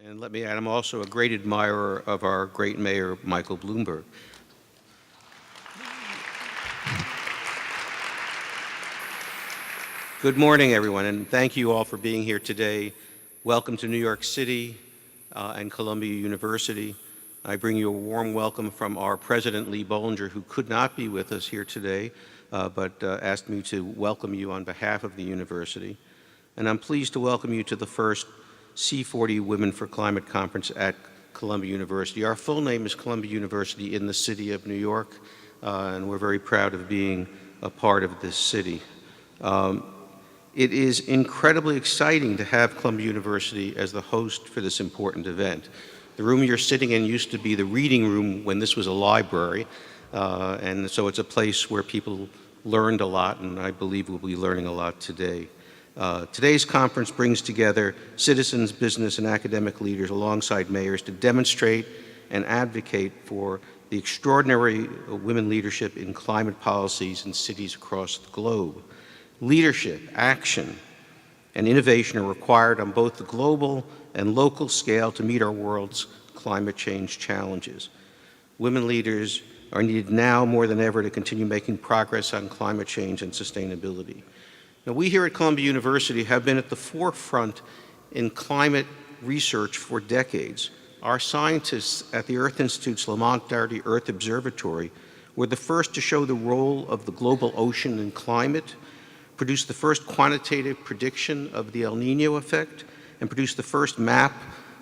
And let me add, I'm also a great admirer of our great mayor, Michael Bloomberg. Good morning, everyone, and thank you all for being here today. Welcome to New York City and Columbia University. I bring you a warm welcome from our president, Lee Bollinger, who could not be with us here today, but asked me to welcome you on behalf of the university. And I'm pleased to welcome you to the first C40 Women for Climate Conference at Columbia University. Our full name is Columbia University in the city of New York, and we're very proud of being a part of this city. It is incredibly exciting to have Columbia University as the host for this important event. The room you're sitting in used to be the reading room when this was a library, and so it's a place where people learned a lot, and I believe we'll be learning a lot today. Today's conference brings together citizens, business, and academic leaders alongside mayors to demonstrate and advocate for the extraordinary women leadership in climate policies in cities across the globe. Leadership, action, and innovation are required on both the global and local scale to meet our world's climate change challenges. Women leaders are needed now more than ever to continue making progress on climate change and sustainability. Now, we here at Columbia University have been at the forefront in climate research for decades. Our scientists at the Earth Institute's Lamont Doherty Earth Observatory were the first to show the role of the global ocean in climate, produced the first quantitative prediction of the El Nino effect, and produced the first map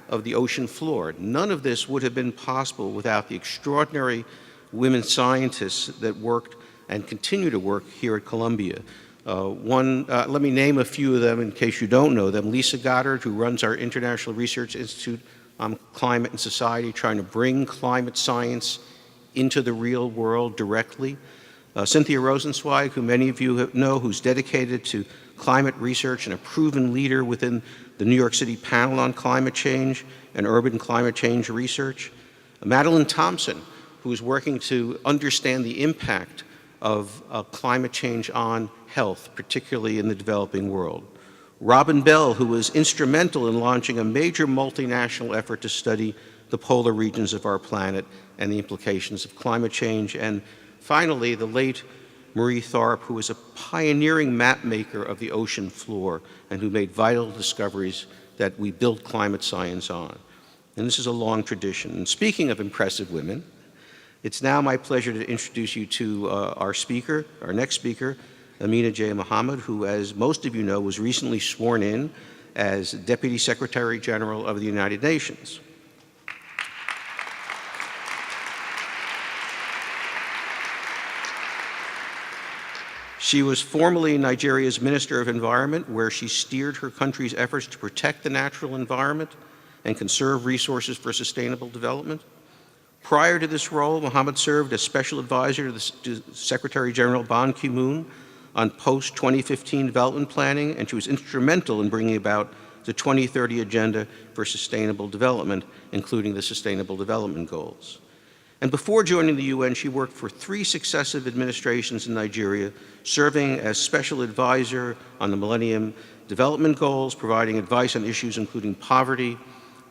of the ocean floor. None of this would have been possible without the extraordinary women scientists that worked and continue to work here at Columbia. Let me name a few of them in case you don't know them. Lisa Goddard, who runs our International Research Institute on Climate and Society, trying to bring climate science into the real world directly. Cynthia Rosenzweig, who many of you know, who's dedicated to climate research and a proven leader within the New York City panel on climate change and urban climate change research. Madeline Thompson, who is working to understand the impact of climate change on health, particularly in the developing world. Robin Bell, who was instrumental in launching a major multinational effort to study the polar regions of our planet and the implications of climate change. And finally, the late Marie Tharp, who was a pioneering map maker of the ocean floor and who made vital discoveries that we build climate science on. And this is a long tradition. And speaking of impressive women, it's now my pleasure to introduce you to our next speaker, Amina J. Mohammed, who, as most of you know, was recently sworn in as Deputy Secretary General of the United Nations. She was formerly Nigeria's Minister of Environment, where she steered her country's efforts to protect the natural environment and conserve resources for sustainable development. Prior to this role, Mohammed served as Special Advisor to Secretary General Ban Ki-moon on post-2015 development planning, and she was instrumental in bringing about the 2030 Agenda for Sustainable Development, including the Sustainable Development Goals. And before joining the UN, she worked for 3 successive administrations in Nigeria, serving as Special Advisor on the Millennium Development Goals, providing advice on issues including poverty,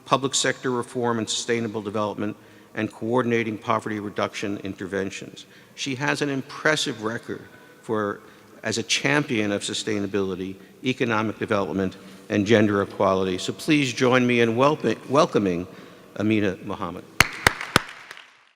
public sector reform and sustainable development, and coordinating poverty reduction interventions. She has an impressive record as a champion of sustainability, economic development, and gender equality. So please join me in welcoming Amina Mohammed.